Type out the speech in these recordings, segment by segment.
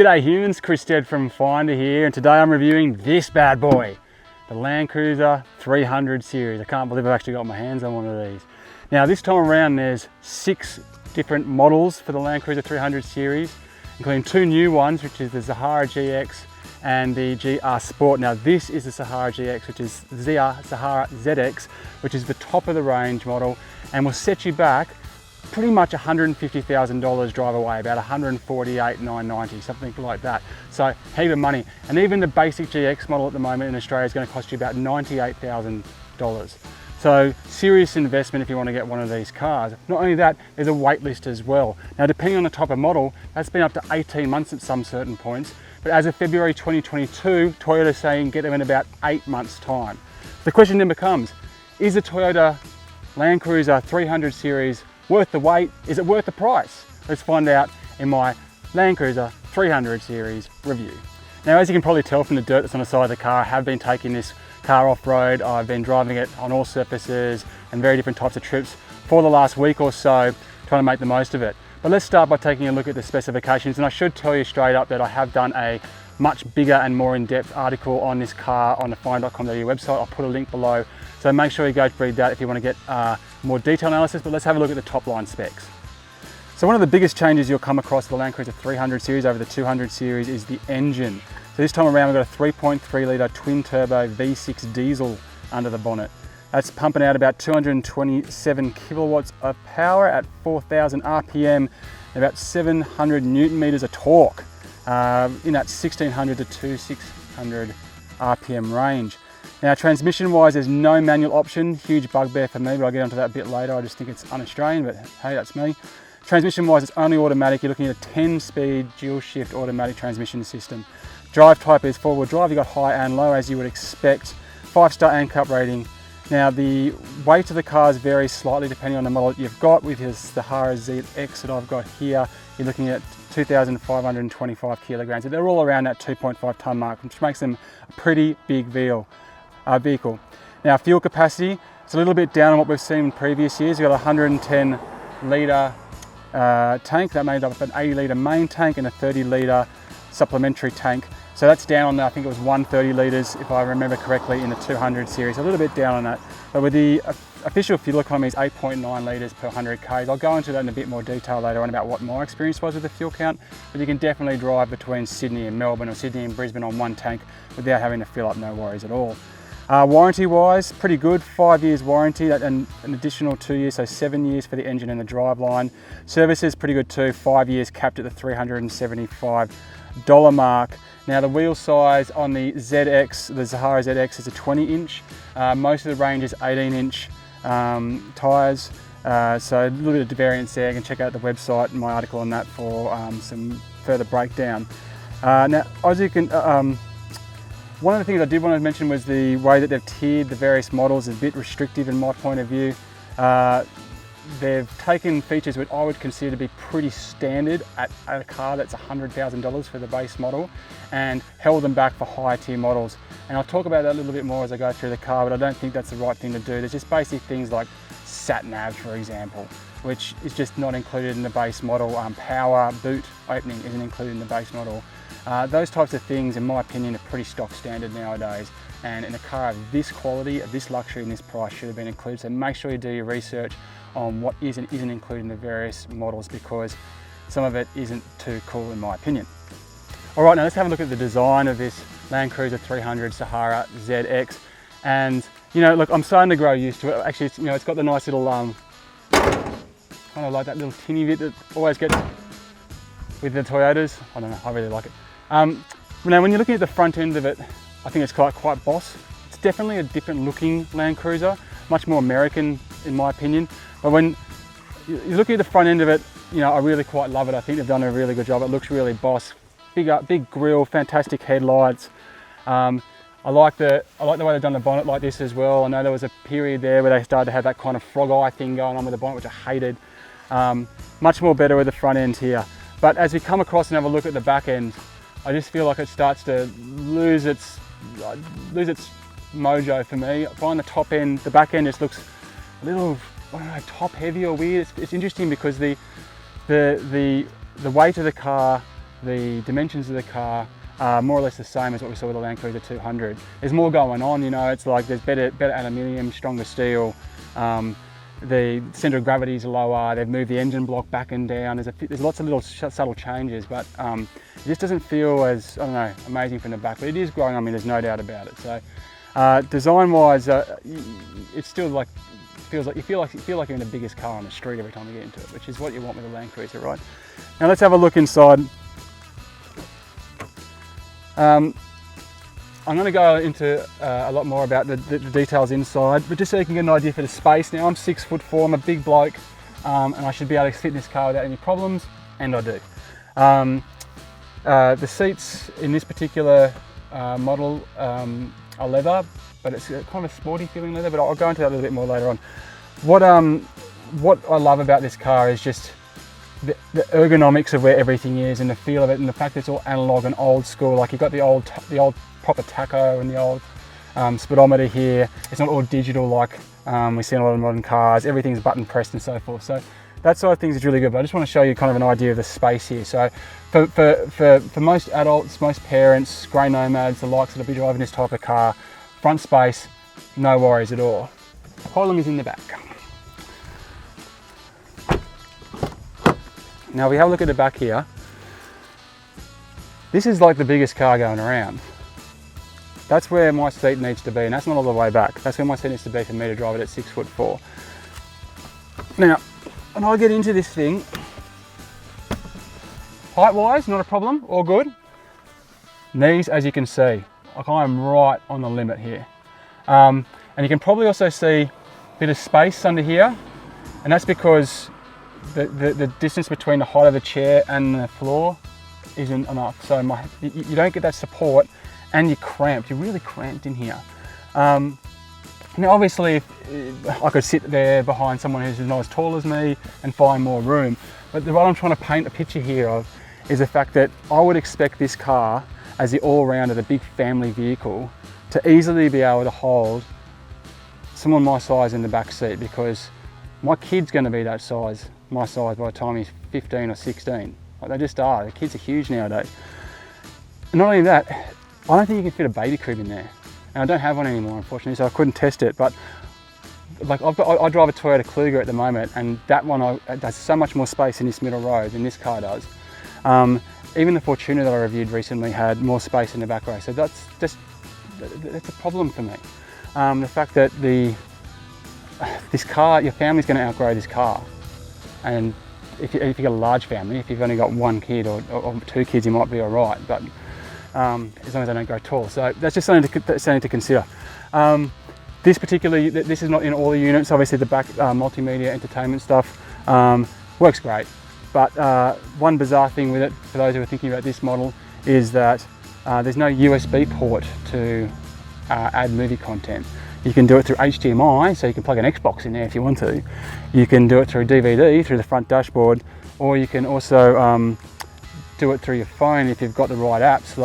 G'day humans, Chris Stead from Finder here, and today I'm reviewing this bad boy, the Landcruiser 300 series. I can't believe I've actually got my hands on one of these. Now this time around there's 6 different models for the Landcruiser 300 series, including 2 new ones, which is the Sahara GX and the GR Sport. Now this is the Sahara GX, which is the Sahara ZX, which is the top of the range model, and will set you back pretty much $150,000 drive away, about $148,990, something like that. So heap of money. And even the basic GX model at the moment in Australia is going to cost you about $98,000. So serious investment if you want to get one of these cars. Not only that, there's a wait list as well. Now depending on the type of model, that's been up to 18 months at some certain points. But as of February 2022, Toyota's saying get them in about 8 months time. The question then becomes, is the Toyota Landcruiser 300 series worth the wait? Is it worth the price? Let's find out in my Landcruiser 300 series review. Now, as you can probably tell from the dirt that's on the side of the car, I have been taking this car off-road. I've been driving it on all surfaces and very different types of trips for the last week or so, trying to make the most of it. But let's start by taking a look at the specifications, and I should tell you straight up that I have done a much bigger and more in-depth article on this car on the find.com.au website. I'll put a link below, so make sure you go read that if you want to get more detailed analysis. But let's have a look at the top line specs. So one of the biggest changes you'll come across with the Landcruiser 300 series over the 200 series is the engine. So this time around we've got a 3.3 litre twin turbo V6 diesel under the bonnet. That's pumping out about 227 kilowatts of power at 4,000 RPM and about 700 Newton meters of torque in that 1600 to 2600 RPM range. Now transmission wise, there's no manual option, huge bugbear for me, but I'll get onto that a bit later. I just think it's un-Australian, but hey, that's me. Transmission wise, it's only automatic. You're looking at a 10-speed dual shift automatic transmission system. Drive type is 4-wheel drive. You've got high and low as you would expect. 5-star ANCAP rating. Now the weight of the cars varies slightly depending on the model that you've got. With the Sahara ZX that I've got here, you're looking at 2,525 kilograms. So they're all around that 2.5 tonne mark, which makes them a pretty big vehicle. Now fuel capacity, it's a little bit down on what we've seen in previous years. You've got a 110 litre tank that made up an 80 litre main tank and a 30 litre supplementary tank. So that's down on, I think it was 130 litres if I remember correctly in the 200 series, a little bit down on that. But with the official fuel economy is 8.9 litres per 100 k's. I'll go into that in a bit more detail later on about what my experience was with the fuel count, but you can definitely drive between Sydney and Melbourne or Sydney and Brisbane on one tank without having to fill up, no worries at all. Warranty wise, pretty good, 5 years warranty and an additional 2 years, so 7 years for the engine and the driveline. Services pretty good too, 5 years capped at the $375 mark. Now the wheel size on the ZX, the Sahara ZX, is a 20-inch. Most of the range is 18-inch tyres, so a little bit of variance there. You can check out the website and my article on that for some further breakdown. Now, as you can, one of the things I did want to mention was the way that they've tiered the various models is a bit restrictive in my point of view. They've taken features which I would consider to be pretty standard at a car that's $100,000 for the base model and held them back for higher tier models. And I'll talk about that a little bit more as I go through the car, but I don't think that's the right thing to do. There's just basic things like sat nav, for example, which is just not included in the base model. Power boot opening isn't included in the base model. Those types of things, in my opinion, are pretty stock standard nowadays. And in a car of this quality, of this luxury, and this price should have been included. So make sure you do your research on what is and isn't included in the various models, because some of it isn't too cool in my opinion. All right, now let's have a look at the design of this Landcruiser 300 Sahara ZX. And you know, look, I'm starting to grow used to it. Actually, it's got the nice little, kind of like that little tinny bit that always gets with the Toyotas. I don't know, I really like it. Now when you're looking at the front end of it, I think it's quite boss. It's definitely a different looking Land Cruiser, much more American in my opinion. But when you're looking at the front end of it, I really quite love it. I think they've done a really good job. It looks really boss. Big grille, fantastic headlights. I like the way they've done the bonnet like this as well. I know there was a period there where they started to have that kind of frog eye thing going on with the bonnet, which I hated. Much more better with the front end here. But as we come across and have a look at the back end, I just feel like it starts to lose its mojo for me. I find the back end just looks a little, I don't know, top heavy or weird. It's interesting because the weight of the car the dimensions of the car are more or less the same as what we saw with the Landcruiser 200. There's more going on, you know, it's like there's better aluminium, stronger steel, the centre of gravity is lower, they've moved the engine block back and down, there's lots of little subtle changes, but it just doesn't feel as, I don't know, amazing from the back, but it is growing on me, there's no doubt about it. So design wise, it's still like, you feel like you're in the biggest car on the street every time you get into it, which is what you want with a Landcruiser, right? Now let's have a look inside. I'm going to go into a lot more about the details inside, but just so you can get an idea for the space. Now I'm 6'4", I'm a big bloke, and I should be able to fit in this car without any problems, and I do. The seats in this particular model are leather, but it's kind of a sporty feeling leather, but I'll go into that a little bit more later on. What I love about this car is just the ergonomics of where everything is and the feel of it, and the fact that it's all analog and old school. Like you've got the old proper tacho and the old speedometer here. It's not all digital like we see in a lot of modern cars. Everything's button pressed and so forth. So that side of things is really good, but I just want to show you kind of an idea of the space here. So for most adults, most parents, grey nomads, the likes that'll be driving this type of car, front space, no worries at all. The problem is in the back. Now we have a look at the back here. This is like the biggest car going around. That's where my seat needs to be, and that's not all the way back. That's where my seat needs to be for me to drive it at 6'4". Now, when I get into this thing, height-wise, not a problem, all good. Knees, as you can see, like I am right on the limit here. And you can probably also see a bit of space under here, and that's because the distance between the height of the chair and the floor isn't enough. So you don't get that support, and you're cramped. You're really cramped in here. Now obviously if I could sit there behind someone who's not as tall as me and find more room, but what I'm trying to paint a picture here of is the fact that I would expect this car, as the all-rounder, the big family vehicle, to easily be able to hold someone my size in the back seat, because my kid's going to be that size, my size, by the time he's 15 or 16. Like they just are. The kids are huge nowadays. And not only that, I don't think you can fit a baby crib in there. And I don't have one anymore, unfortunately, so I couldn't test it. But like I drive a Toyota Kluger at the moment, and that one does so much more space in this middle row than this car does. Even the Fortuner that I reviewed recently had more space in the back row, so that's a problem for me. The fact that this car, your family's going to outgrow this car, and if you've got a large family, if you've only got one kid or 2 kids, you might be all right, but as long as they don't grow tall. So that's just something to consider. This is not in all the units. Obviously the back multimedia entertainment stuff works great, but one bizarre thing with it, for those who are thinking about this model, is that there's no USB port to add movie content. You can do it through HDMI, so you can plug an Xbox in there if you want to. You can do it through DVD, through the front dashboard, or you can also do it through your phone if you've got the right apps.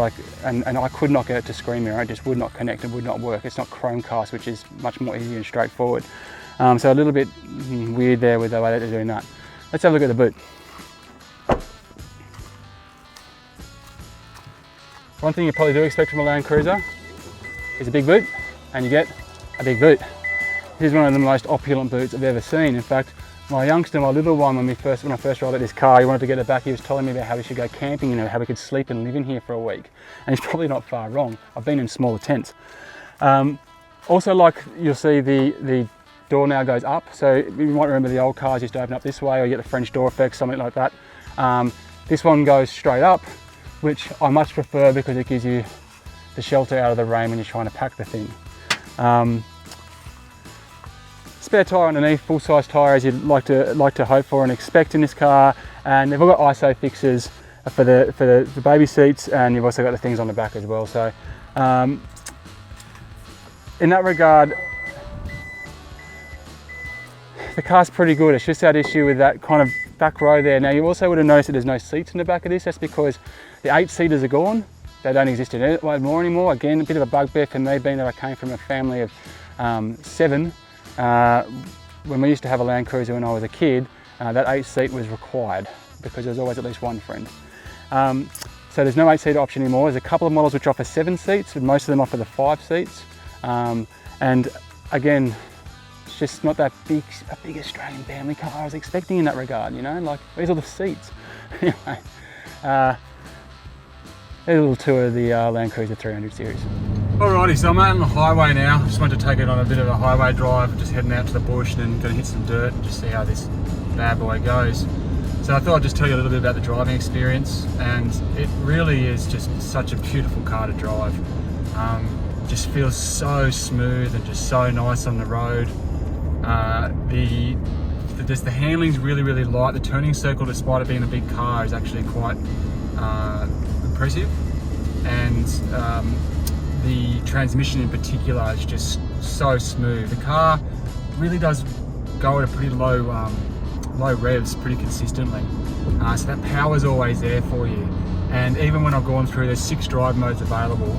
And I could not get it to screen mirror, it just would not connect, it would not work. It's not Chromecast, which is much more easy and straightforward. So a little bit weird there with the way that they're doing that. Let's have a look at the boot. One thing you probably do expect from a Landcruiser is a big boot, and you get a big boot. This is one of the most opulent boots I've ever seen. In fact, my youngster, my little one, when I first rolled out this car, he wanted to get it back. He was telling me about how we should go camping, you know, how we could sleep and live in here for a week. And he's probably not far wrong. I've been in smaller tents. Also, like you'll see, the door now goes up. So you might remember the old cars used to open up this way, or you get the French door effect, something like that. This one goes straight up, which I much prefer because it gives you the shelter out of the rain when you're trying to pack the thing. Spare tyre underneath, full-size tyre as you'd like to hope for and expect in this car, and they've all got ISO fixes for the baby seats, and you've also got the things on the back as well. So in that regard, the car's pretty good. It's just that issue with that kind of back row there. Now you also would have noticed that there's no seats in the back of this. That's because the 8-seaters are gone. They don't exist anymore. Again, a bit of a bugbear for me, being that I came from a family of 7. When we used to have a Landcruiser when I was a kid, that 8-seat was required because there was always at least one friend. So there's no 8-seater option anymore. There's a couple of models which offer 7 seats, and most of them offer the 5 seats. And again, it's just not that a big Australian family car I was expecting in that regard, you know, like these are the seats. Anyway, there's a little tour of the Landcruiser 300 series. Alrighty, so I'm out on the highway now. Just wanted to take it on a bit of a highway drive, just heading out to the bush and then gonna hit some dirt and just see how this bad boy goes. So I thought I'd just tell you a little bit about the driving experience, and it really is just such a beautiful car to drive. Just feels so smooth and just so nice on the road. The handling's really light. The turning circle, despite it being a big car, is actually quite impressive. And the transmission in particular is just so smooth. The car really does go at a pretty low revs pretty consistently. So that power's always there for you. And even when I've gone through, there's 6 drive modes available.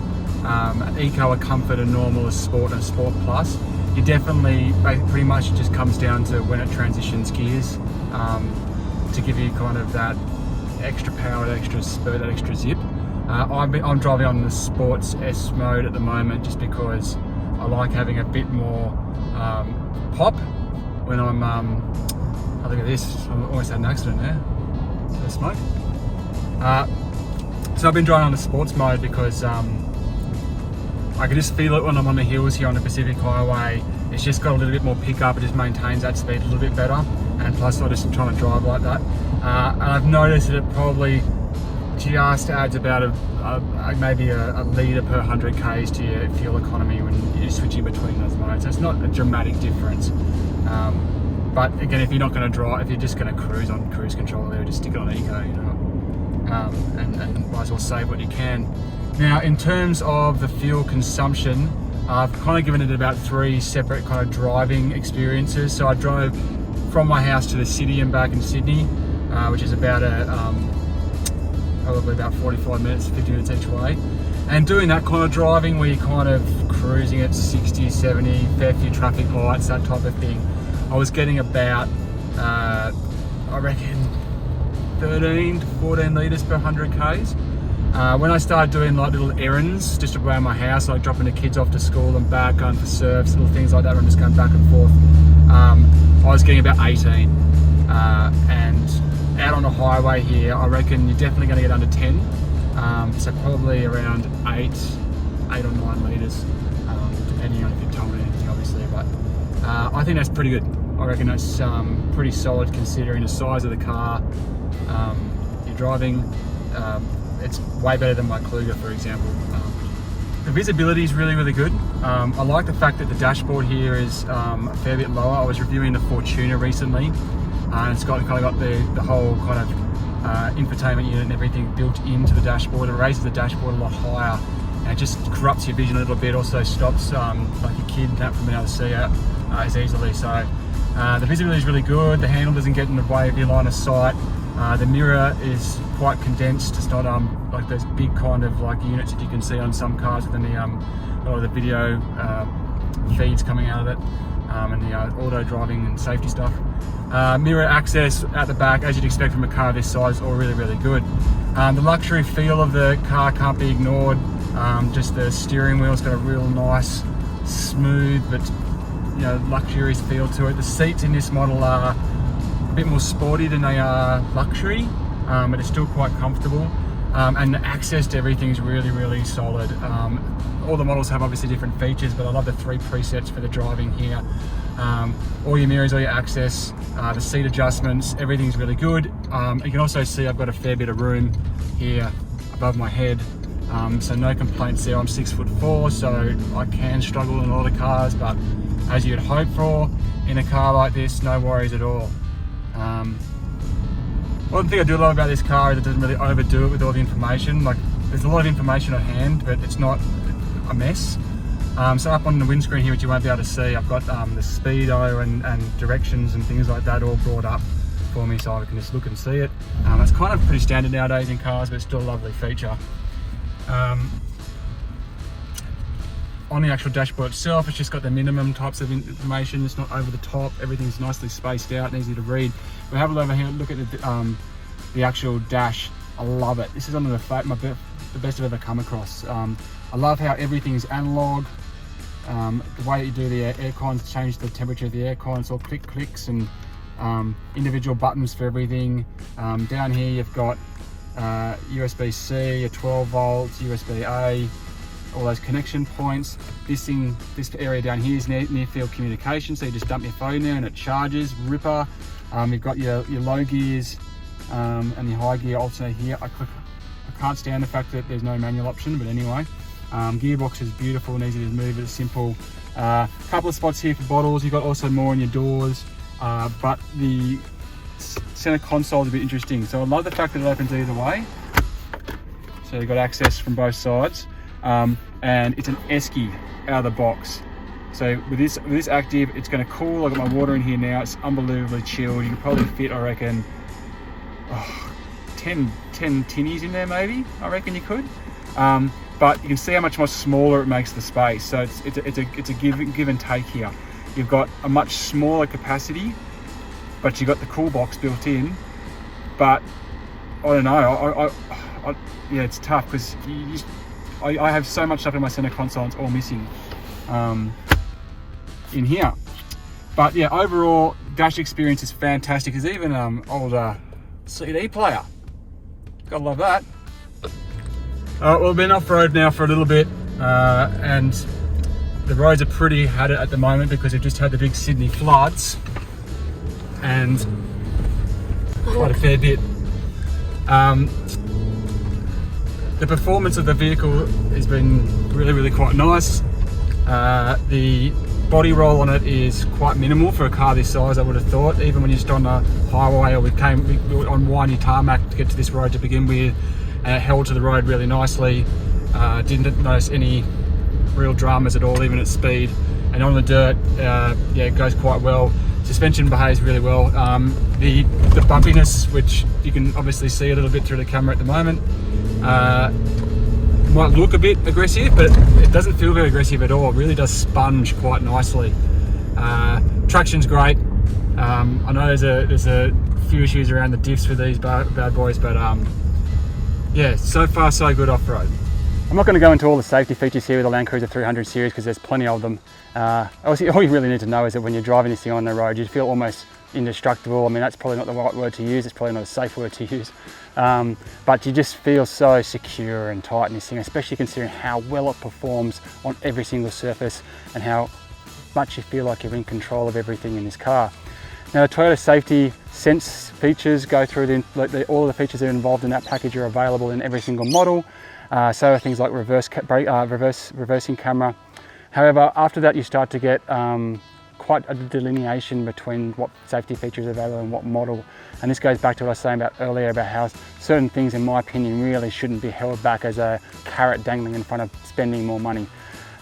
Eco, a Comfort, a Normal, a Sport and a Sport Plus. You definitely, pretty much it just comes down to when it transitions gears to give you kind of that extra power, that extra spurt, that extra zip. I'm driving on the Sports S mode at the moment just because I like having a bit more pop when I'm, oh, look at this, I almost had an accident there, the smoke. So I've been driving on the Sports mode because I can just feel it when I'm on the hills here on the Pacific Highway. It's just got a little bit more pickup, it just maintains that speed a little bit better, and plus I just trying to drive like that. And I've noticed that it probably just adds about maybe a litre per 100 k's to your fuel economy when you're switching between those modes. So it's not a dramatic difference. But again, if you're not going to drive, if you're just going to cruise on cruise control there, just stick it on eco, you know, and might as well save what you can. Now, in terms of the fuel consumption, I've kind of given it about 3 separate kind of driving experiences. So I drove from my house to the city and back in Sydney, which is about probably about 45 minutes, 50 minutes each way. And doing that kind of driving where you're kind of cruising at 60, 70, fair few traffic lights, that type of thing, I was getting about, I reckon, 13 to 14 litres per 100 k's. When I started doing like little errands just around my house, like dropping the kids off to school and back, going for surfs, little things like that, where I'm just going back and forth, I was getting about 18. And out on the highway here, I reckon you're definitely going to get under 10. So probably around 8 or 9 litres, depending on if you're towing anything, obviously. But I think that's pretty good. I reckon that's pretty solid considering the size of the car you're driving. It's way better than my Kluger, for example. The visibility is really good. I like the fact that the dashboard here is a fair bit lower. I was reviewing the Fortuner recently, and it's got kind of got the whole kind of infotainment unit and everything built into the dashboard. It raises the dashboard a lot higher, and it just corrupts your vision a little bit. Also stops like your kid from being able to see it as easily. So the visibility is really good. The handle doesn't get in the way of your line of sight. The mirror is quite condensed. It's not like those big kind of like units that you can see on some cars with a lot of the video feeds coming out of it, and the auto driving and safety stuff. Mirror access at the back, as you'd expect from a car this size, all really good. The luxury feel of the car can't be ignored. Just the steering wheel's got a real nice, smooth, but you know, luxurious feel to it. The seats in this model are a bit more sporty than they are luxury, but it's still quite comfortable. And the access to everything is really solid. All the models have obviously different features, but I love the 3 presets for the driving here. All your mirrors, all your access, the seat adjustments, everything's really good. You can also see I've got a fair bit of room here above my head, so no complaints there. I'm 6'4", so I can struggle in a lot of cars, but as you'd hope for in a car like this, no worries at all. One thing I do love about this car is it doesn't really overdo it with all the information. Like, there's a lot of information at hand, but it's not a mess. So up on the windscreen here, which you won't be able to see, I've got the speedo and directions and things like that all brought up for me, so I can just look and see it. It's kind of pretty standard nowadays in cars, but it's still a lovely feature. On the actual dashboard itself, it's just got the minimum types of information. It's not over the top. Everything's nicely spaced out and easy to read. We'll have a look at the actual dash. I love it. This is one of the best I've ever come across. I love how everything is analog. The way that you do the air cons, change the temperature of the air con, it's all clicks and individual buttons for everything. Down here you've got USB-C, a 12 volts, USB-A, all those connection points. This area down here is near field communication, so you just dump your phone there and it charges, ripper. You've got your low gears and your high gear alternator here. I can't stand the fact that there's no manual option, but anyway. Gearbox is beautiful and easy to move, it's simple. Couple of spots here for bottles, you've got also more on your doors, but the center console is a bit interesting. So I love the fact that it opens either way. So you've got access from both sides. And it's an esky out of the box. So with this active, it's going to cool. I've got my water in here now. It's unbelievably chilled. You can probably fit, I reckon, 10 tinnies in there maybe. I reckon you could. But you can see how much more smaller it makes the space. So it's a give and take here. You've got a much smaller capacity, but you've got the cool box built in. But I don't know. Yeah, it's tough because I have so much stuff in my center console and it's all missing in here. But yeah, overall dash experience is fantastic. There's even older CD player. Gotta love that. Well, we've been off-road now for a little bit and the roads are pretty had it at the moment because we've just had the big Sydney floods and quite a fair bit. The performance of the vehicle has been really quite nice. The body roll on it is quite minimal for a car this size, I would have thought. Even when you're just on the highway or we were on windy tarmac to get to this road to begin with, and it held to the road really nicely. Didn't notice any real dramas at all, even at speed. And on the dirt, yeah, it goes quite well. Suspension behaves really well. The bumpiness, which you can obviously see a little bit through the camera at the moment, might look a bit aggressive, but it doesn't feel very aggressive at all. It really does sponge quite nicely. Traction's great. I know there's a few issues around the diffs with these bad boys, but yeah, so far so good off-road. I'm not going to go into all the safety features here with the Landcruiser 300 series because there's plenty of them. Obviously, all you really need to know is that when you're driving this thing on the road, you feel almost indestructible. I mean, that's probably not the right word to use. It's probably not a safe word to use. But you just feel so secure and tight in this thing, especially considering how well it performs on every single surface and how much you feel like you're in control of everything in this car. Now, the Toyota Safety Sense features go through all of the features that are involved in that package are available in every single model. So are things like reversing camera. However, after that you start to get quite a delineation between what safety features are available and what model. And this goes back to what I was saying about earlier about how certain things, in my opinion, really shouldn't be held back as a carrot dangling in front of spending more money.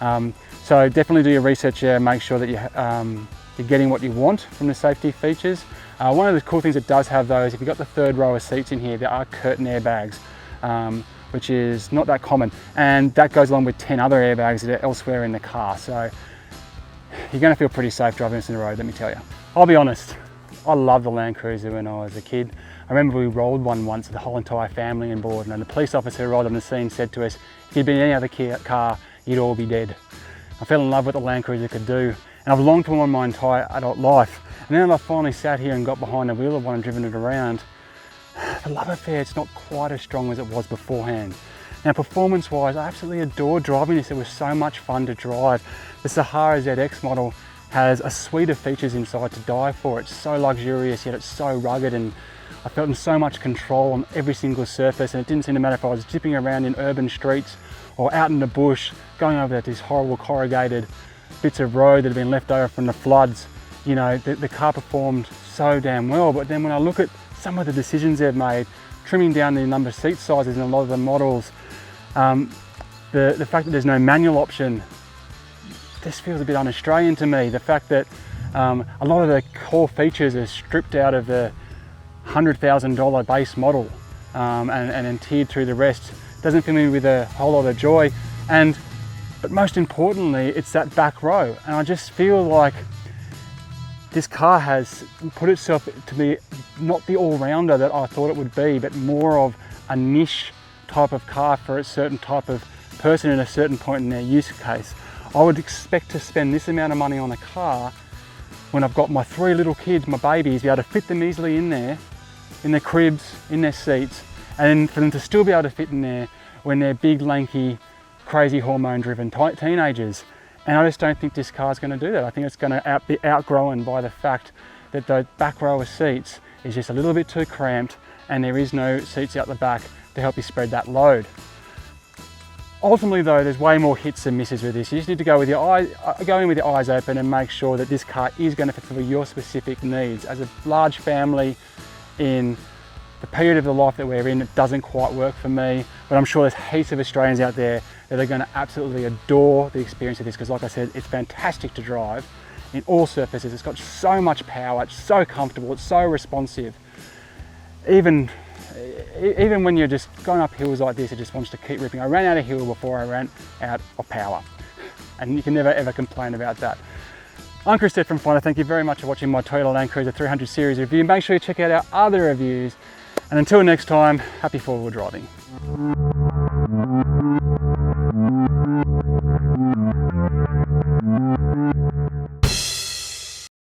So definitely do your research there, make sure that you're getting what you want from the safety features. One of the cool things it does have though is if you've got the third row of seats in here, there are curtain airbags, which is not that common. And that goes along with 10 other airbags that are elsewhere in the car. So you're gonna feel pretty safe driving this on the road, let me tell you. I'll be honest, I loved the Landcruiser when I was a kid. I remember we rolled one once, the whole entire family on board, and the police officer who rolled on the scene said to us, if you'd been in any other car, you'd all be dead. I fell in love with what the Landcruiser could do, and I've longed for one my entire adult life. And then I finally sat here and got behind the wheel of one and driven it around. The love affair, it's not quite as strong as it was beforehand. Now, performance-wise, I absolutely adore driving this. It was so much fun to drive. The Sahara ZX model has a suite of features inside to die for. It's so luxurious, yet it's so rugged, and I felt in so much control on every single surface, and it didn't seem to matter if I was zipping around in urban streets or out in the bush, going over these horrible corrugated bits of road that have been left over from the floods. You know, the car performed so damn well. But then when I look at some of the decisions they've made, trimming down the number of seat sizes in a lot of the models, the fact that there's no manual option, this feels a bit un-Australian to me. The fact that a lot of the core features are stripped out of the $100,000 base model and then tiered through the rest doesn't fill me with a whole lot of joy. But most importantly, it's that back row. And I just feel like this car has put itself to be not the all-rounder that I thought it would be, but more of a niche type of car for a certain type of person in a certain point in their use case. I would expect to spend this amount of money on a car when I've got my 3 little kids, my babies, be able to fit them easily in there, in their cribs, in their seats, and for them to still be able to fit in there when they're big, lanky, crazy hormone-driven teenagers. And I just don't think this car's going to do that. I think it's going to be outgrown by the fact that the back row of seats is just a little bit too cramped, and there is no seats out the back to help you spread that load. Ultimately though, there's way more hits than misses with this. You just need to go in with your eyes open and make sure that this car is going to fulfill your specific needs. As a large family in the period of the life that we're in, it doesn't quite work for me, but I'm sure there's heaps of Australians out there that are going to absolutely adore the experience of this, because like I said, it's fantastic to drive in all surfaces. It's got so much power, it's so comfortable, it's so responsive. Even when you're just going up hills like this, it just wants to keep ripping. I ran out of hill before I ran out of power, and you can never ever complain about that. I'm Chris Stead from Finder. Thank you very much for watching my Toyota Landcruiser 300 series review. Make sure you check out our other reviews, and until next time, happy 4-wheel driving.